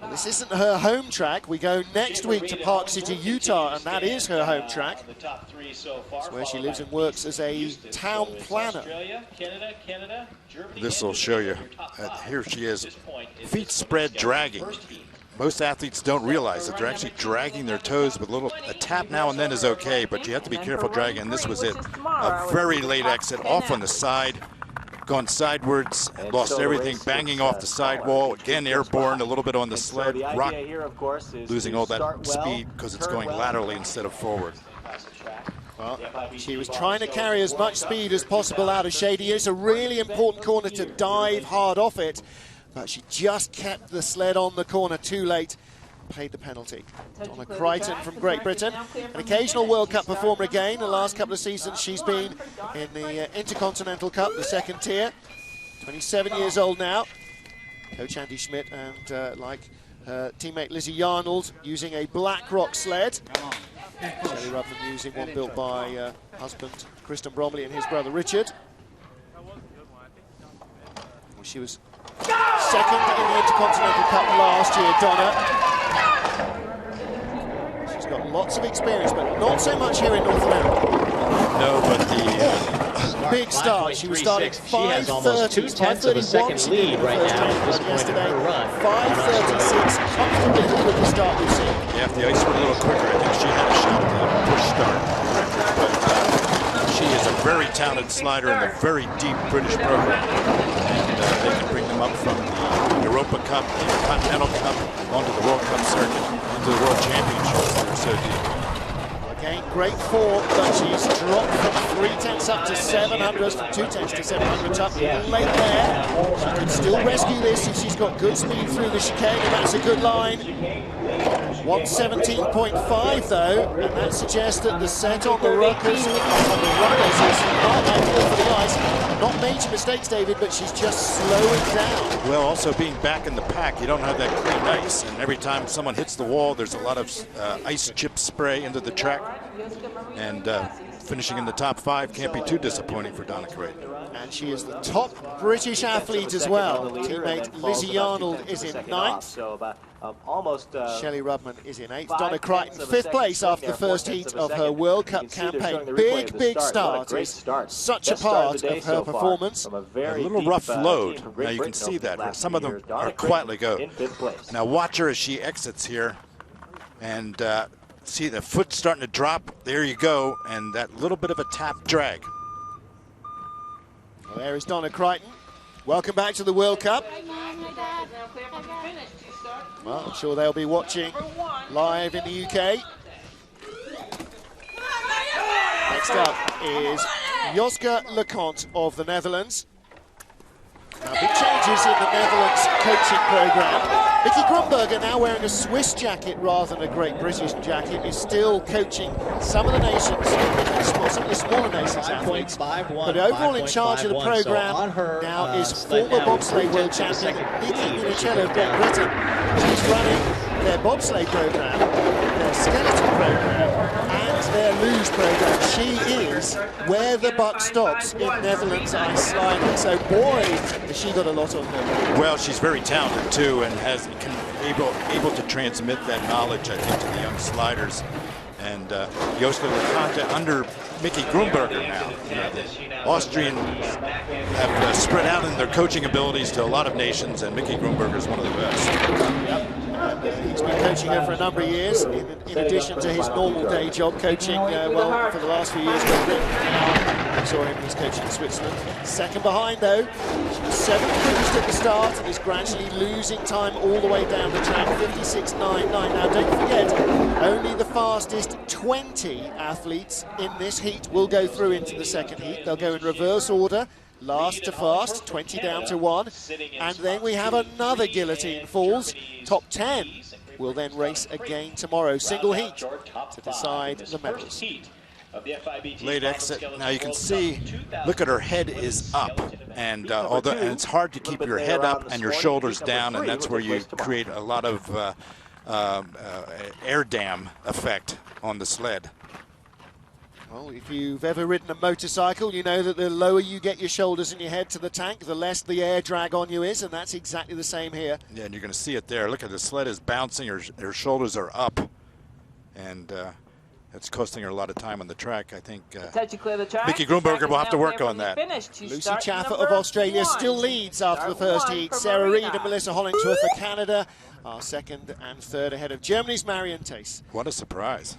This isn't her home track. We go next week to Park City, Utah, and that is her home track. It's where she lives and works as a town planner. This will show you. Here she is, feet spread, dragging. Most athletes don't realize that they're actually dragging their toes with a tap now and then is okay, but you have to be careful dragging, and this was it. A very late exit, off on the side. Gone sidewards, lost everything, banging off the sidewall, again airborne, a little bit on the sled, rock, losing all that speed because it's going laterally instead of forward. Well, she was trying to carry as much speed as possible out of Shady. It's a really important corner to dive hard off it, but she just kept the sled on the corner too late. Paid the penalty. Donna Crichton from Great Britain, an occasional World Cup performer again. The last couple of seasons she's been in the Intercontinental Cup, the second tier. 27 years old now. Coach Andy Schmidt and like her teammate Lizzie Yarnold using a BlackRock sled. Shelley Ruffin using one built by husband Kristen Bromley and his brother Richard. Well, she was second in the Intercontinental Cup last year, Donna. She's got lots of experience, but not so much here in North America. No, but the big start. She was starting 5:30. She has almost 2/10 of a second lead right now at this point in her run. 5:36, comfortably the quickest start we've seen. Yeah, if the ice were a little quicker, I think she had a shot at a push start. But she is a very talented slider in the very deep British program. And they can bring them up from the Europa Cup, the Continental Cup, onto the World Cup circuit, into the World Championships. They're so deep. Again, great form, but she's dropped from 3/10 up to 700s, from 2/10 to 700s up. Late there. She can still rescue this if she's got good speed through the chicane, and that's a good line. 117.5 though, and that suggests that the set on the runners is not ideal for the ice. Not major mistakes, David, but she's just slowing down. Well, also being back in the pack, you don't have that clean ice, and every time someone hits the wall, there's a lot of ice chip spray into the track, and finishing in the top 5 can't be too disappointing for Donna Crichton. And she is the top British athlete as well. Teammate Lizzie Arnold is in 9th. So almost. Shelley Rudman is in 8th. Donna Crichton 5th place after the first heat of her World Cup campaign. Big start is such a part of her performance. A little rough load. Now you can see that. Some of them are quietly go. Now watch her as she exits here. And see the foot starting to drop. There you go. And that little bit of a tap drag. Well, there is Donna Crichton. Welcome back to the World Cup. Well, I'm sure they'll be watching live in the UK. Next up is Joske Leconte of the Netherlands. Now, big changes in the Netherlands coaching programme. Mickey Grumberger, now wearing a Swiss jacket rather than a Great British jacket, is still coaching some of the nations, some of the smaller nations athletes. But overall in charge of the programme now is former bobsleigh world champion Nikki Minicello of Great Britain. She's running their bobsleigh programme, their skeleton programme, and their luge programme. She is where the buck stops in Netherlands ice sliding. So boy, has she got a lot on her. Well, she's very talented too, and able to transmit that knowledge, I think, to the young sliders. And Joske Leconte under Mickey Grumberger now. The Austrians have spread out in their coaching abilities to a lot of nations, and Mickey Grumberger is one of the best. He's been coaching her for a number of years, in addition to his normal day job coaching, well, for the last few years. I saw him, he's coaching in Switzerland. Second behind, though. She was 7th finished at the start and is gradually losing time all the way down the track, 56.99. Now, don't forget, only the fastest 20 athletes in this heat will go through into the second heat. They'll go in reverse order. Last to fast, 20 down to 1. And then we have another guillotine falls. Top 10 will then race again tomorrow. Single heat to decide the medals. Late exit. Now you can see, look at her head is up. And although it's hard to keep your head up and your shoulders down, and that's where you create a lot of air dam effect on the sled. Well, if you've ever ridden a motorcycle, you know that the lower you get your shoulders and your head to the tank, the less the air drag on you is, and that's exactly the same here. Yeah, and you're going to see it there. Look at the sled is bouncing, her shoulders are up, and it's costing her a lot of time on the track. I think Mickey Grumberger will have to work on that. Lucy Chaffer of Australia still leads after the first heat. Sarah Reid and Melissa Hollingsworth of Canada are second and third ahead of Germany's Marion Tace. What a surprise.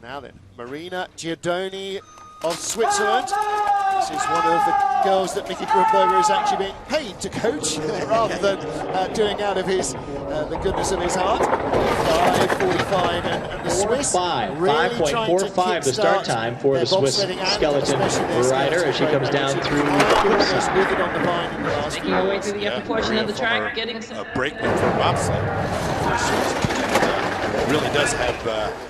Now then, Marina Giordoni of Switzerland. This is one of the girls that Mickey Grumberger is actually being paid to coach rather than doing out of his the goodness of his heart. 5:45 and the Swiss really 5.45 the start time for the Swiss skeleton rider as she comes down through making her way through the upper portion of the track, getting a brakeman from Bobsleigh. Really does have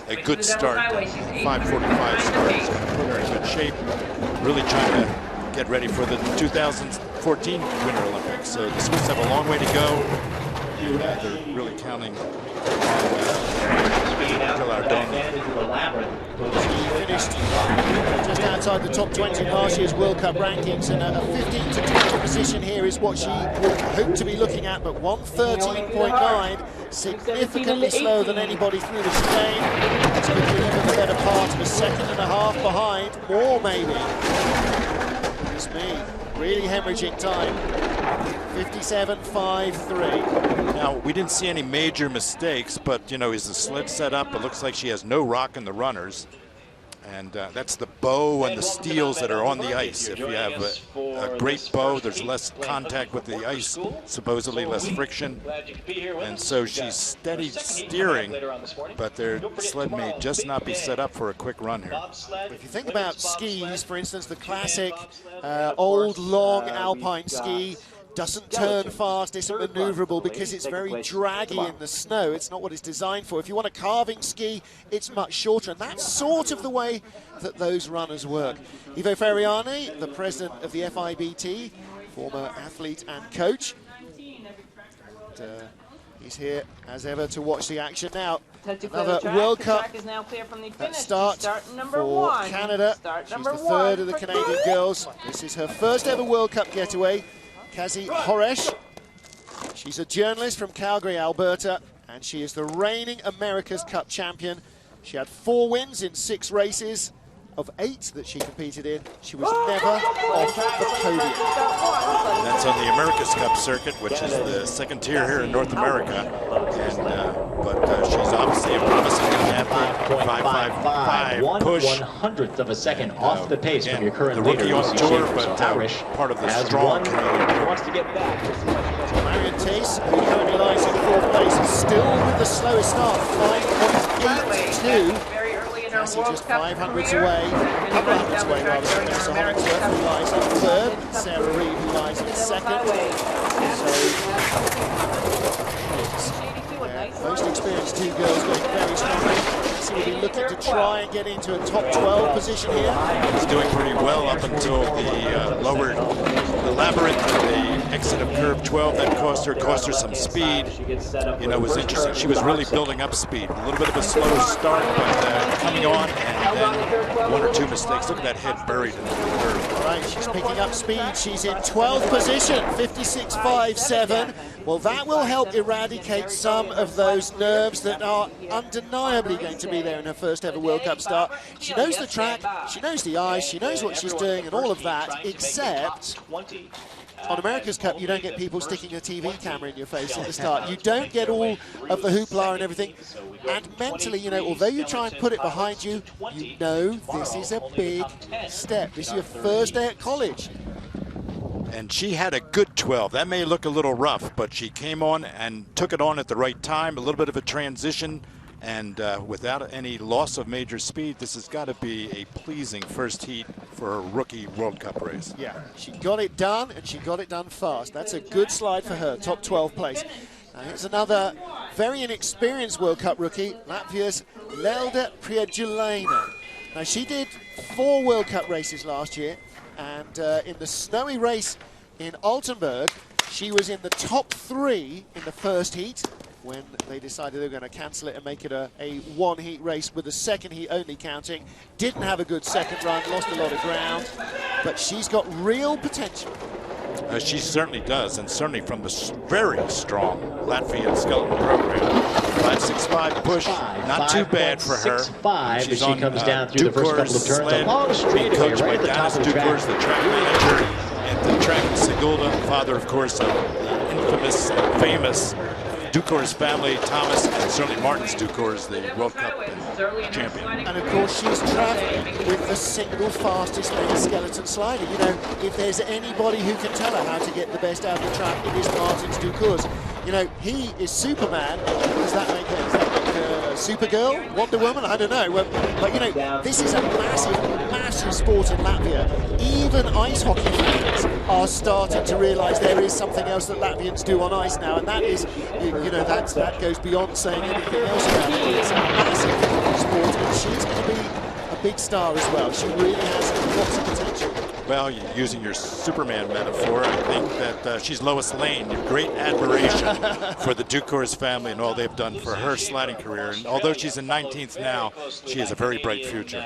a good start, 5:45 start. So put her in good shape. Really trying to get ready for the 2014 Winter Olympics. So the Swiss have a long way to go. They're really counting She finished just outside the top 20 in last year's World Cup rankings, and a 15 to 20 position here is what she would hope to be looking at, but 1:13.9, significantly slower than anybody through the chicane. It's going to be even the better part of a second and a half behind, more maybe. Goodness me, really hemorrhaging time. 57.53. Now, we didn't see any major mistakes, but, you know, is the sled set up? It looks like she has no rock in the runners. And that's the bow and the steels that are on the ice. If you have a great bow, there's less contact with the ice, supposedly less friction. And so she's steady steering, but their sled may just not be set up for a quick run here. If you think about skis, for instance, the classic old long alpine ski, doesn't turn fast, isn't maneuverable because it's very draggy in the snow. It's not what it's designed for. If you want a carving ski, it's much shorter, and that's sort of the way that those runners work. Ivo Ferriani, the president of the FIBT, former athlete and coach. He's here, as ever, to watch the action now. Another World Cup is now clear from the finish. start for Canada. She's the third of the Canadian girls. This is her first ever World Cup getaway. Kazi Horesh. She's a journalist from Calgary, Alberta, and she is the reigning America's Cup champion. She had 4 wins in 6 races. Of 8 that she competed in, she was never off the podium. And that's on the America's Cup circuit, which is the second tier here in North America. And but she's obviously a promising young athlete. 5.55 push. 1/100th of a second off the pace from your current the rookie leader, on tour, but part of the strong Canadian. Wants to get back. Marion Tace, who currently lies in 4th place, is still with the slowest start, 5.82. Cassie just 500s away, a couple of hundreds away rather than Vanessa Hollingsworth, who lies in 3rd, Sarah Reed, who lies in 2nd. So, most experienced 2 girls going very strongly. Cassie will be looking to try and get into a top 12 position here. She's doing pretty well up until the labyrinth, the exit of curve 12. That cost her some speed. You know, it was interesting. She was really building up speed. A little bit of a slow start, but coming on, and then 1 or 2 mistakes. Look at that head buried in the curve. All right, she's picking up speed. She's in 12th position, 56.57. Well, that will help eradicate some of those nerves that are undeniably going to be there in her first ever World Cup start. She knows the track, she knows the ice, she knows what she's doing and all of that, except on America's Cup, you don't get people sticking a TV camera in your face at the start. You don't get all of the hoopla and everything. And mentally, you know, although you try and put it behind you, you know this is a big step. This is your first day at college. And she had a good 12. That may look a little rough, but she came on and took it on at the right time, a little bit of a transition, and without any loss of major speed, this has got to be a pleasing first heat for a rookie World Cup race. Yeah, she got it done, and she got it done fast. That's a good slide for her, top 12 place. Now here's another very inexperienced World Cup rookie, Latvia's Lelda Priedulaina. Now she did 4 World Cup races last year, and in the snowy race in Altenburg, she was in the top 3 in the first heat when they decided they were going to cancel it and make it a 1-heat race with the second heat only counting. Didn't have a good second run, lost a lot of ground, but she's got real potential. She certainly does, and certainly from the very strong Latvian skeleton program. 5.65 push, not too bad for her. 6.5 as she comes down through the first couple of turns. Sled, A long straightaway coached right by at the top of the Dukurs, track. the track manager, and the track Sigulda, father, of course, of the infamous and famous Dukurs family, Thomas, and certainly Martins Dukurs, the World Cup champion. And of course, she's traveling with the single fastest lane skeleton slider. You know, if there's anybody who can tell her how to get the best out of the track, it is Martins Dukurs. You know, he is Superman. Does that make her Supergirl? Wonder Woman? I don't know. But you know, this is a massive, massive sport in Latvia. Even ice hockey fans are starting to realise there is something else that Latvians do on ice now, and that is, you know, that goes beyond saying anything else about it. It's a massive sport, and she's going to be a big star as well. She really has lots of potential. Well, using your Superman metaphor, I think that she's Lois Lane. Great admiration for the Dukurs family and all they've done for her sliding career. And although she's in 19th now, she has a very bright future.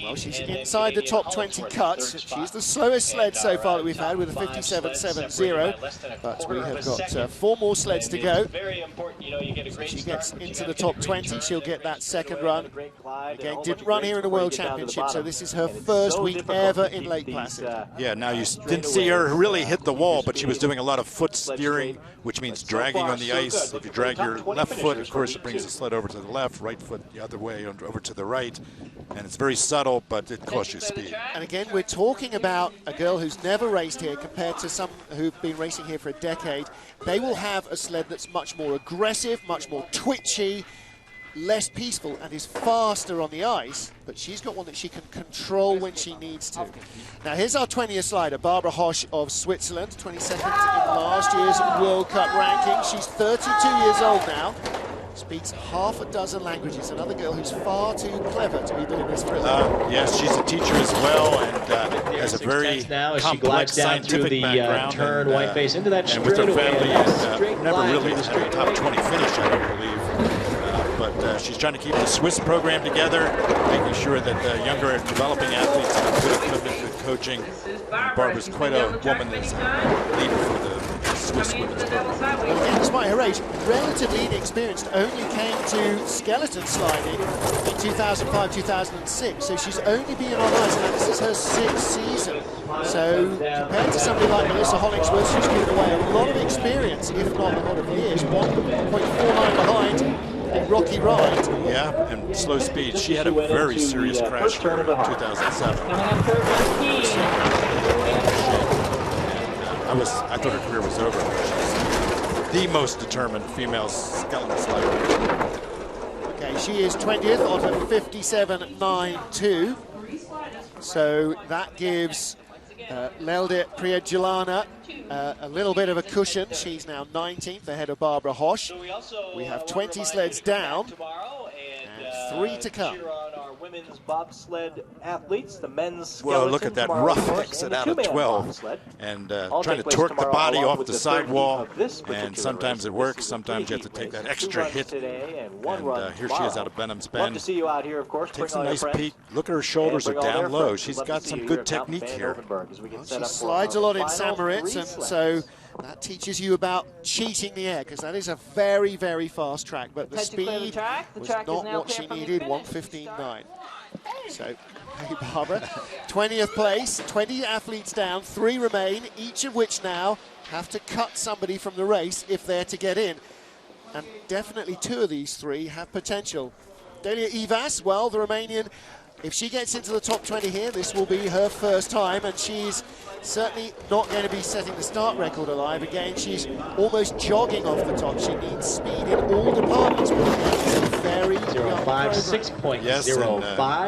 Well, she's inside the top 20 cuts. She's the slowest sled so far that we've had with a 57.70. But we have got 4 more sleds to go. So she gets into the top 20. She'll get that second run. Again, didn't run here in the World Championship, so this is her first week ever in Lake Placid. Yeah, now you didn't see her really hit the wall, but she was doing a lot of foot steering, which means dragging on the ice. If you drag your left foot, of course, it brings the sled over to the left, right foot the other way over to the right. And it's very subtle, but it costs you speed. And again, we're talking about a girl who's never raced here compared to some who've been racing here for a decade. They will have a sled that's much more aggressive, much more twitchy, less peaceful, and is faster on the ice, but she's got one that she can control when she needs to. Now here's our 20th slider, Barbara Hosch of Switzerland, 22nd in last year's World Cup ranking. She's 32 years old now, speaks half a dozen languages, another girl who's far too clever to be doing this for a living. Yes, she's a teacher as well, and has a very now as she complex glides down through scientific the background. turn white face into that and with her straightaway. family, never really had a top 20 finish, I don't believe. But she's trying to keep the Swiss program together, making sure that the younger developing athletes have good equipment, good coaching. And Barbara's quite a woman that's a leader for the Swiss women's program. Well, again, despite her age, relatively inexperienced, only came to skeleton sliding in 2005, 2006. So she's only been on ice, and this is her 6th season. So compared to somebody like Melissa Hollingsworth, she's given away a lot of experience, if not a lot of years. 1.49 behind a rocky ride. Yeah, and slow speed. She had a very serious crash here in 2007. I thought her career was over. She's the most determined female skeleton slider. Okay, she is 20th on a 57.92. So that gives Lelde Priedjelana a little bit of a cushion. She's now 19th ahead of Barbara Hosch. We have 20 sleds down and 3 to come. Women's bobsled athletes, the men's Well, look at that rough exit out of 12 and trying to torque the body off the sidewall, and sometimes it works, sometimes you have to take that extra hit, and here she is out of Benham's Bend. Takes a nice peek. Look at her shoulders are down low. She's got some good technique here. Well, she slides a lot in St. Moritz, and so that teaches you about cheating the air, because that is a very, very fast track, but the speed was not what she needed, 1:15.9. So, hey Barbara, 20th place, 20 athletes down, 3 remain, each of which now have to cut somebody from the race if they're to get in. And definitely 2 of these 3 have potential. Delia Ivas, well, the Romanian, if she gets into the top 20 here, this will be her first time, and she's certainly not going to be setting the start record alive. Again, she's almost jogging off the top. She needs speed in all departments, but it's a very young program. 6.05. Yes, and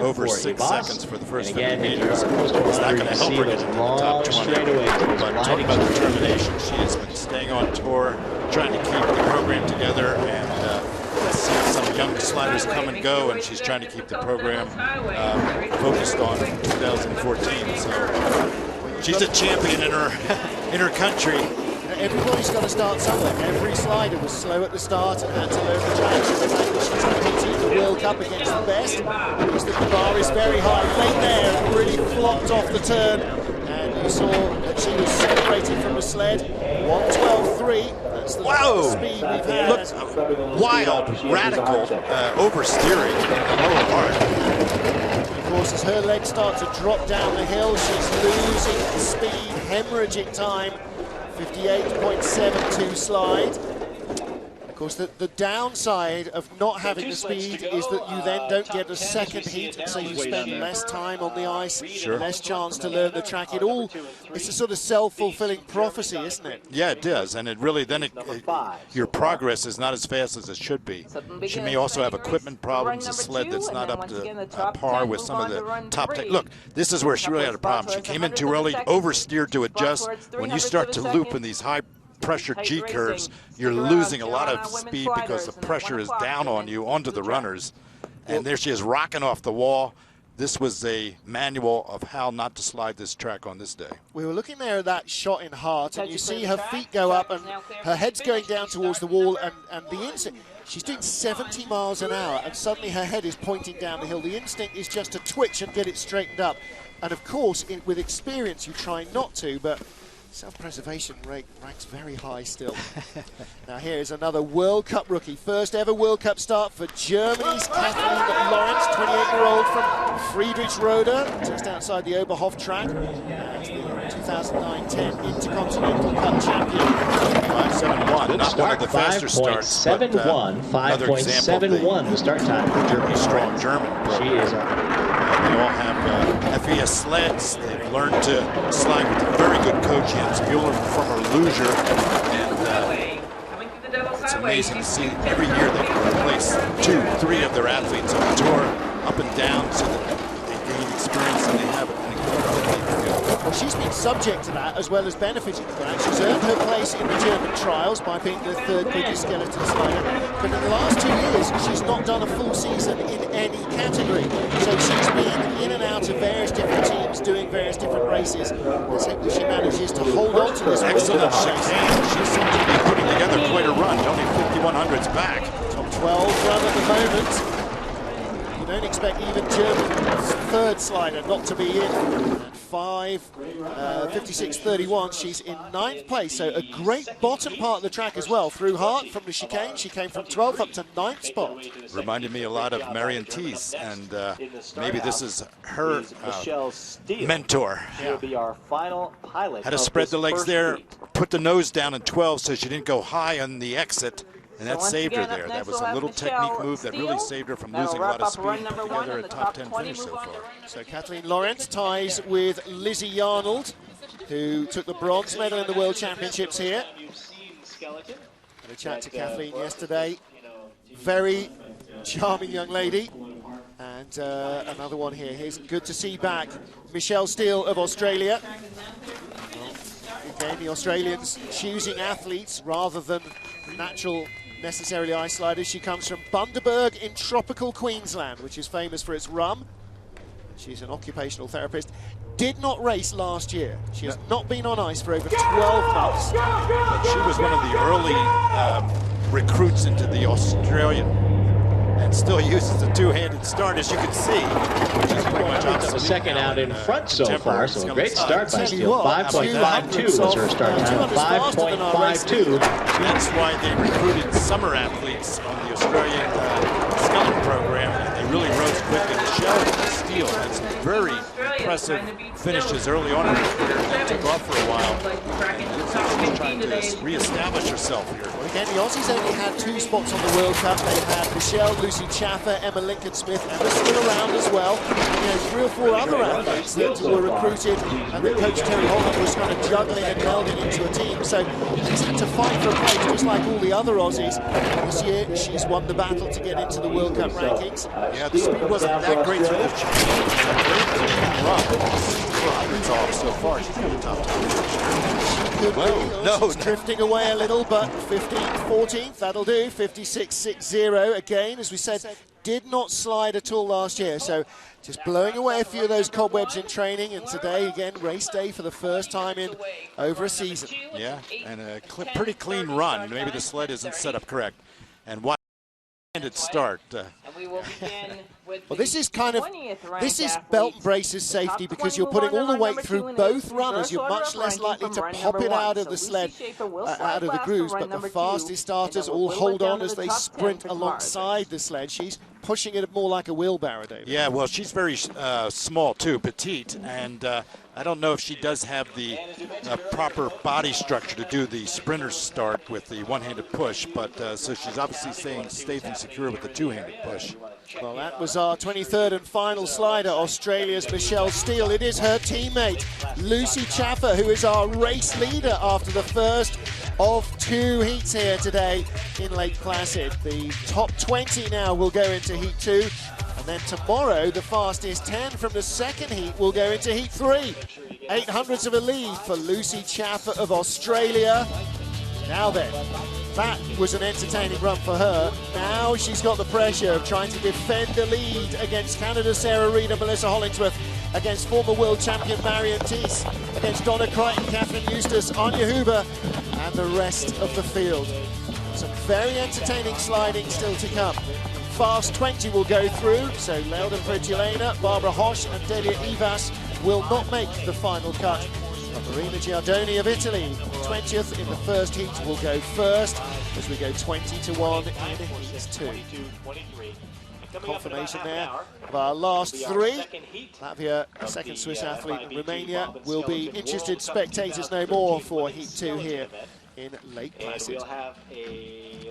over 6 seconds for the first 50 meters. It's not going to help her get into the top 20. But talk about determination. She has been staying on tour, trying to keep the program together, and see some young sliders come and go, and she's trying to keep the program focused on 2014. So she's a champion in her country. Everybody's got to start somewhere. Every slider was slow at the start and had to learn the track. She's competing the World Cup against the best. The bar is very high. Late there and really flopped off the turn. And you saw that she was separated from the sled. 1:12.3. That's the speed we've had. Look, wild, radical oversteering in the lower part. Of course, as her legs start to drop down the hill, she's losing speed, hemorrhaging time. 58.72 slide. Of course, the downside of not having the speed is that you then don't get a second heat, and so you spend less time on the ice, less chance to learn the track. It's a sort of self-fulfilling prophecy, isn't it? Yeah, it does, and it really your progress is not as fast as it should be. She may also have equipment problems, a sled that's not up to par with some of the top tech. Look, this is where she really had a problem. She came in too early, oversteered to adjust. When you start to loop in these high pressure G curves, you're losing a lot of speed because the pressure is down on you, onto the runners. And there she is rocking off the wall. This was a manual of how not to slide this track on this day. We were looking there at that shot in Hart, and you see her feet go up and her head's going down towards the wall, and the instinct, she's doing 70 miles an hour, and suddenly her head is pointing down the hill. The instinct is just to twitch and get it straightened up. And of course, with experience, you try not to, but self-preservation rate ranks very high still. Now here is another World Cup rookie. First ever World Cup start for Germany's Kathleen Lawrence, 28-year-old from Friedrichsroda, just outside the Oberhof track. As the 2009-10 Intercontinental Cup champion. 5.71, not one of the faster starts, but another example. 5.71 the start time for Germany. Strong German. She is They all have FES sleds. They've learned to slide with a very good coach, Jens Bueller from her Luger. And it's amazing to see every year they can replace 2, 3 of their athletes on the tour, up and down, so that they gain experience and they have an incredible field. Well, she's been subject to that as well as benefiting from that. She's earned her place in the German trials by being the 3rd quickest skeleton slider. But in the last 2 years, she's not done a full season in any category. So she's been in and out of various different teams, doing various different races. Let's hope that she manages to hold on to this. Excellent chicane. She seems to be putting together quite a run. Only 5100s back. Top 12 run at the moment. You don't expect even German's third slider not to be in. And 56.31, she's in 9th place. So a great bottom part of the track as well. Through Hart from the chicane, she came from 12th up to 9th spot. Reminded me a lot of Marion Thies, and maybe this is her mentor. She'll be our final pilot. Had to spread the legs there, put the nose down in 12 so she didn't go high on the exit. And that saved her there. That was a little technique move that really saved her from losing a lot of speed. Put together a top 10 finish so far. So Kathleen Laurent ties with Lizzie Yarnold, who took the bronze medal in the World Championships here. Had a chat to Kathleen yesterday. Very charming young lady. And another one here. Here's good to see back Michelle Steele of Australia. Again, the Australians choosing athletes rather than natural necessarily ice sliders. She comes from Bundaberg in tropical Queensland, which is famous for its rum. She's an occupational therapist. Did not race last year. She has not been on ice for over 12 months. But she was one of the early recruits into the Australian, and still uses a two-handed start, as you can see, which is pretty much a second out in front so far, so a great start by Steele. 5.52 was her start time, 5.52. That's why they recruited summer athletes on the Australian skeleton program, and they really rose quick. And Michelle Steele had some very impressive finishes early on in her career that took off for a while. She's trying to reestablish herself here. Well, again, the Aussies only had 2 spots on the World Cup. They had Michelle, Lucy Chaffer, Emma Lincoln-Smith, Emma still around as well. And, 3 or 4 other athletes that were recruited, and that Coach Terry Holland was kind of juggling and melding into a team. So she's had to fight for a place, just like all the other Aussies. This year, she's won the battle to get into the World Cup rankings. Yeah, the speed wasn't that great through the chicane. It's off so far. She's got a top 10. She's drifting away a little, but 15th, 14th, that'll do. 56.60 again, as we said, did not slide at all last year. So just blowing away a few of those cobwebs in training, and today again race day for the first time in over a season. Yeah, and a pretty clean run. Maybe the sled isn't set up correct. And why did it start? Well, this is belt and braces safety, because you're putting all the weight through both runners. You're much less likely to pop it out of the sled, out of the grooves, but the fastest starters all hold on as they sprint alongside the sled. She's pushing it more like a wheelbarrow, David. Yeah, well, she's very small too, petite, and I don't know if she does have the proper body structure to do the sprinter's start with the one-handed push, but so she's obviously staying safe and secure with the two-handed push. Well, that was our 23rd and final slider, Australia's Michelle Steele. It is her teammate, Lucy Chaffer, who is our race leader after the first of 2 heats here today in Lake Placid. The top 20 now will go into Heat 2. And then tomorrow, the fastest 10 from the second heat will go into Heat 3. 800ths of a lead for Lucy Chaffer of Australia. Now then, that was an entertaining run for her. Now she's got the pressure of trying to defend the lead against Canada's Sarah Reid and Melissa Hollingsworth, against former world champion Marion Thies, against Donna Crichton, Catherine Eustace, Anya Huber, and the rest of the field. Some very entertaining sliding still to come. Fast 20 will go through, so Leldon Pretulena, Barbara Hosch and Delia Ivas will not make the final cut. But Marina Giardoni of Italy, 20th in the first heat, will go first as we go 20-1 in Heat 2. Confirmation there of our last 3. Latvia, a second Swiss athlete, and Romania will be interested spectators no more for Heat 2 here in Lake Placid.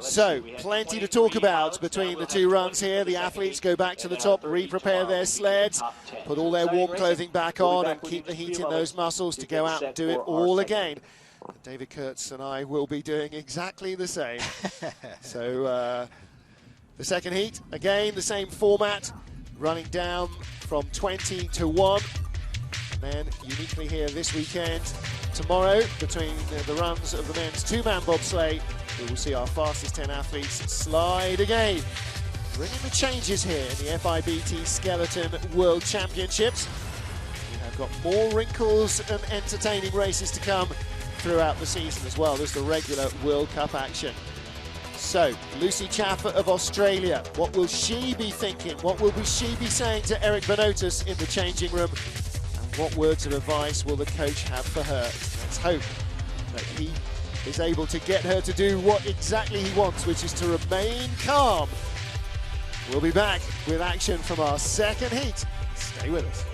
So, plenty to talk about between the 2 runs here. The athletes go back to the top, re-prepare their sleds, put all their warm clothing back on, and keep the heat in those muscles to go out and do it all again. David Kurtz and I will be doing exactly the same. So, the second heat, again, the same format, running down from 20-1. And then, uniquely here this weekend, tomorrow, between the runs of the men's 2-man bobsleigh, we will see our fastest 10 athletes slide again. Bringing the changes here in the FIBT Skeleton World Championships. We have I've got more wrinkles and entertaining races to come throughout the season as well. There's the regular World Cup action. So, Lucy Chaffer of Australia, what will she be thinking? What will she be saying to Eric Benotas in the changing room? And what words of advice will the coach have for her? Let's hope that he is able to get her to do what exactly he wants, which is to remain calm. We'll be back with action from our second heat. Stay with us.